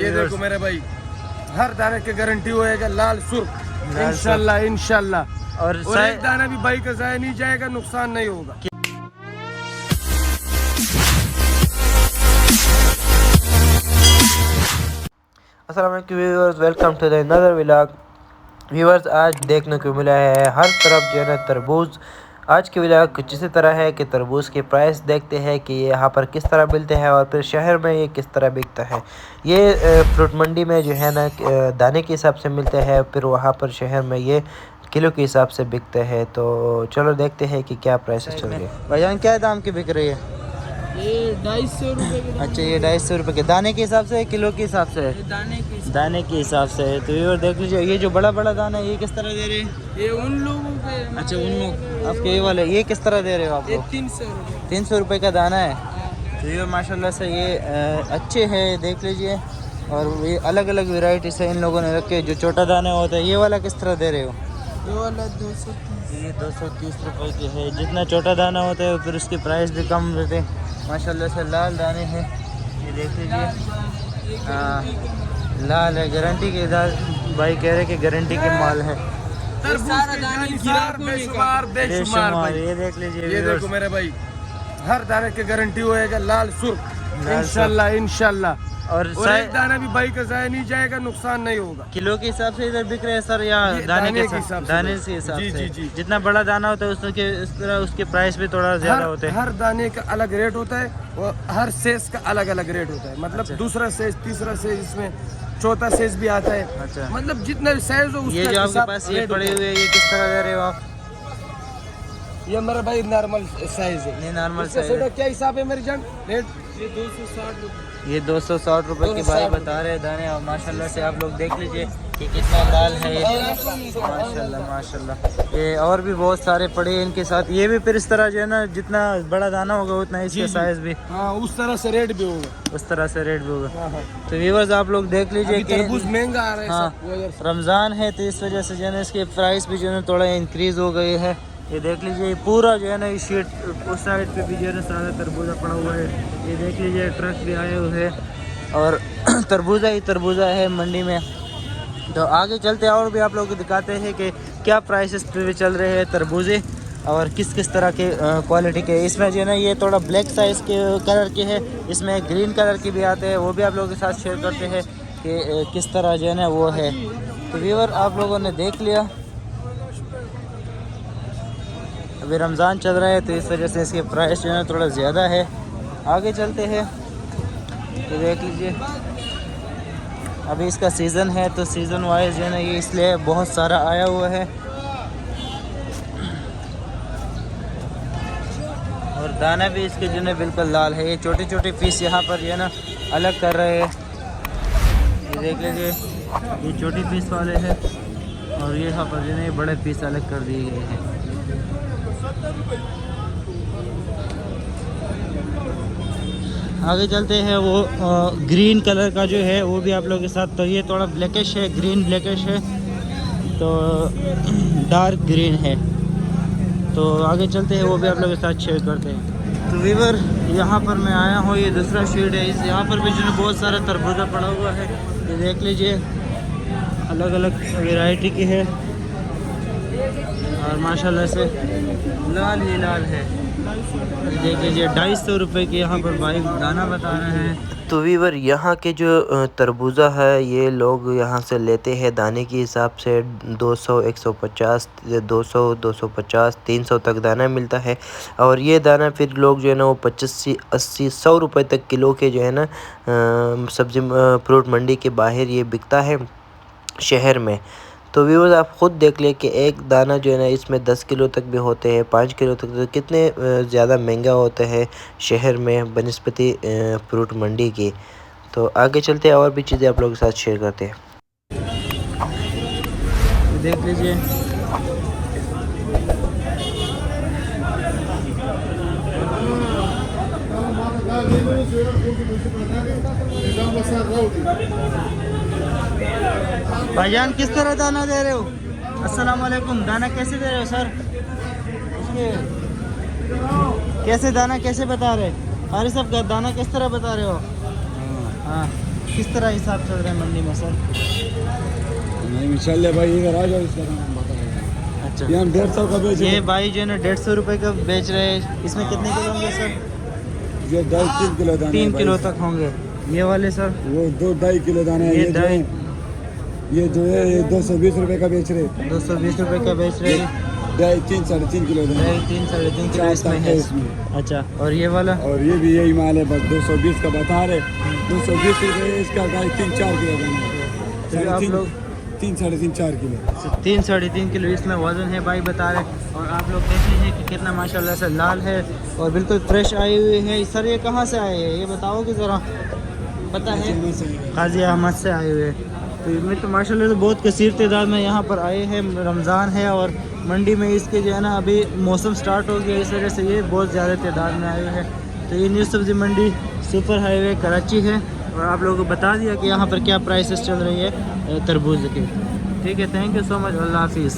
ये देखो मेरे भाई, हर दाने की गारंटी होएगा लाल सुर्ख इंशाल्लाह इंशाल्लाह। और एक दाना भी भाई का जाया नहीं जाएगा, नुकसान नहीं होगा। अस्सलाम वालेकुम viewers, welcome to the another vlog. Viewers, आज देखने को मिला है हर तरफ जो है ना तरबूज। आज की व्लॉग कुछ इसी तरह है कि तरबूज के प्राइस देखते हैं कि ये यहाँ पर किस तरह मिलते हैं और फिर शहर में ये किस तरह बिकता है। ये फ्रूट मंडी में जो है ना दाने के हिसाब से मिलते हैं, फिर वहाँ पर शहर में ये किलो के हिसाब से बिकते हैं। तो चलो देखते हैं कि क्या प्राइसेस चल रहे हैं। भाईजान क्या दाम की बिक रही है? ये 250 रुपये के। अच्छा, ये 250 रुपये के दाने के हिसाब से, किलो के हिसाब से? दाने के हिसाब से। तो ये देख लीजिए, ये जो बड़ा बड़ा दाना है ये किस तरह दे रहे हैं? ये उन लोगों के। अच्छा, उन लोग आपके ये वाले ये किस तरह दे रहे हो आप लोग? 300 रुपये। 300 रुपये का दाना है। तो ये माशाल्लाह से ये अच्छे हैं, देख लीजिए। और ये अलग अलग वेराइटी से इन लोगों ने रखे। जो छोटा दाना होता है ये वाला किस तरह दे रहे हो? ये वाला 230। ये 230 रुपये के है। जितना छोटा दाना होता है फिर उसकी प्राइस भी कम रहते हैं। माशाल्लाह से लाल दाने हैं, ये देख लीजिए। लाल है, गारंटी के दाल भाई कह रहे कि गारंटी के माल है। बेशुमार, ये देख लीजिए। ये देखो मेरे भाई, हर दाने की गारंटी होएगा लाल सुर्ख इंशाल्लाह इंशाल्लाह। और एक दाना भी भाई का जाया नहीं जाएगा, नुकसान नहीं होगा। किलो के हिसाब से इधर बिक रहे हैं सर, या दाने के हिसाब? दाने के हिसाब से। जी जी। जितना बड़ा दाना होता है उसके इस तरह उसके प्राइस भी थोड़ा ज्यादा होते हैं। हर दाने का अलग रेट होता है और हर सेज का अलग अलग रेट होता है। मतलब अच्छा। दूसरा सेज, तीसरा सेज, इसमें चौथा सेज भी आता है। अच्छा। मतलब जितना भी साइज हो ये जो आपके पास ये पड़े हुए ये किस तरह दे रहे हो आप? ये मेरा भाई नॉर्मल साइज है। नहीं, नॉर्मल साइज। क्या हिसाब है मेरी जान? रेट ये 260 रुपये। ये 260 रुपये के भाई बता रहे हैं दाने। और माशाल्लाह से आप लोग देख लीजिए कि कितना लाल है ये। माशाल्लाह माशाल्लाह। ये और भी बहुत सारे पड़े हैं इनके साथ। ये भी फिर इस तरह जो है ना, जितना बड़ा दाना होगा उतना इसका साइज भी। हाँ, उस तरह से रेट भी होगा। उस तरह से रेट भी होगा। तो व्यूअर्स, आप लोग देख लीजिए कि तरबूज महंगा आ रहा है। हाँ, रमज़ान है तो इस वजह से जो है ना इसके प्राइस भी जो है ना थोड़ा इंक्रीज़ हो गए है। ये देख लीजिए, पूरा जो है ना ये शीट उस साइड पे भी जो है ना सारा तरबूजा पड़ा हुआ है। ये देख लीजिए, ट्रक भी आए हुए हैं और तरबूजा ही तरबूजा है मंडी में। तो आगे चलते हैं और भी आप लोगों को दिखाते हैं कि क्या प्राइसेस पे चल रहे हैं तरबूजे और किस किस तरह के क्वालिटी के। इसमें जो है ना ये थोड़ा ब्लैक साइज़ के कलर के है, इसमें ग्रीन कलर के भी आते हैं, वो भी आप लोगों के साथ शेयर करते हैं कि किस तरह जो है ना वो है। तो व्यूअर, आप लोगों ने देख लिया, अभी रमज़ान चल रहा है तो इस वजह से इसके प्राइस जो है थोड़ा ज़्यादा है। आगे चलते हैं तो देख लीजिए, अभी इसका सीज़न है तो सीज़न वाइज जो है ना ये इसलिए बहुत सारा आया हुआ है। और दाना भी इसके जो है बिल्कुल लाल है। ये छोटे छोटे पीस यहाँ पर जो है ना अलग कर रहे हैं, ये देख लीजिए। ये छोटी पीस वाले हैं और ये यहाँ पर जो है बड़े पीस अलग कर दिए गए हैं। आगे चलते हैं, वो ग्रीन कलर का जो है वो भी आप लोगों के साथ। तो ये थोड़ा ब्लैकिश है, ग्रीन ब्लैकिश है, तो डार्क ग्रीन है। तो आगे चलते हैं, वो भी आप लोगों के साथ शेयर करते हैं। तो व्यूअर, यहाँ पर मैं आया हूँ, ये दूसरा शीट है। इस यहाँ पर भी जो है बहुत सारा तरबूजा पड़ा हुआ है, ये देख लीजिए, अलग अलग वैरायटी की है और माशाल्लाह से लाल ही लाल है। देख लीजिए, 250 रुपये के यहाँ पर भाई दाना बता रहे हैं। तो व्यूअर, यहाँ के जो तरबूजा है ये लोग यहाँ से लेते हैं दाने के हिसाब से। 200, 150, 200, 250, 300 तक दाना मिलता है। और ये दाना फिर लोग जो है ना वो 85, 80, 100 रुपये तक किलो के जो है ना सब्जी फ्रूट मंडी के बाहर ये बिकता है शहर में। तो व्यूअर्स, आप ख़ुद देख ले कि एक दाना जो है ना इसमें 10 किलो तक भी होते हैं, 5 किलो तक। तो कितने ज़्यादा महंगा होता है शहर में बनिस्पति फ्रूट मंडी की। तो आगे चलते हैं और भी चीज़ें आप लोगों के साथ शेयर करते हैं। देख लीजिए, भाईजान किस तरह दाना दे रहे हो? अस्सलाम वालेकुम। दाना कैसे दे रहे हो सर? इसके कैसे दाना कैसे बता रहे? अरे सब दाना किस तरह बता रहे हो? हाँ, किस तरह हिसाब चल रहा है मंडी में सर? नहीं चल भाई, इधर आ जाओ, इसका हम बताएंगे। अच्छा, ये हम 150 का बेच रहे ये हैं। भाई जो है ना 150 रुपये का बेच रहे हैं। इसमें कितने किलो होंगे सर? ये 2-3 किलो दाने 3 हैं किलो भाई। तक होंगे। ये वाले सर? वो 2-2.5 किलो दाने हैं। ये ये जो है, ये जो है ये 220 रुपए का बेच रहे हैं। 220 रुपये का बेच रहे हैं। 2.5 3-3.5 किलो दाने। 3 साढ़े 3 किलो चार इसमें तक है। है इसमें। अच्छा, और ये वाला? और ये भी यही माल है, बस 220 का बता रहे। 220 रुपये इसका 2.5-3-4 किलो दाना है। तो आप लोग 3 साढ़े 3-4 किलो। 3 साढ़े 3 किलो इसमें वज़न है भाई बता रहे। और आप लोग देख लीजिए कि कितना माशाल्लाह से लाल है और बिल्कुल फ्रेश आए हुए हैं। सर ये कहाँ से आए हैं ये बताओगे ज़रा, पता है? गाजी अहमद से आए हुए हैं। तो इनमें तो माशाल्लाह से बहुत कसीर तादाद में यहाँ पर आए हैं। रमज़ान है और मंडी में इसके जो है ना अभी मौसम स्टार्ट हो गया, इस वजह से ये बहुत ज़्यादा तादाद में आए हुए हैं। तो ये न्यू सब्ज़ी मंडी सुपर हाईवे कराची है और आप लोगों को बता दिया कि यहाँ पर क्या प्राइसेस चल रही है तरबूज की। ठीक है, थैंक यू सो मच, अल्लाह हाफिज़।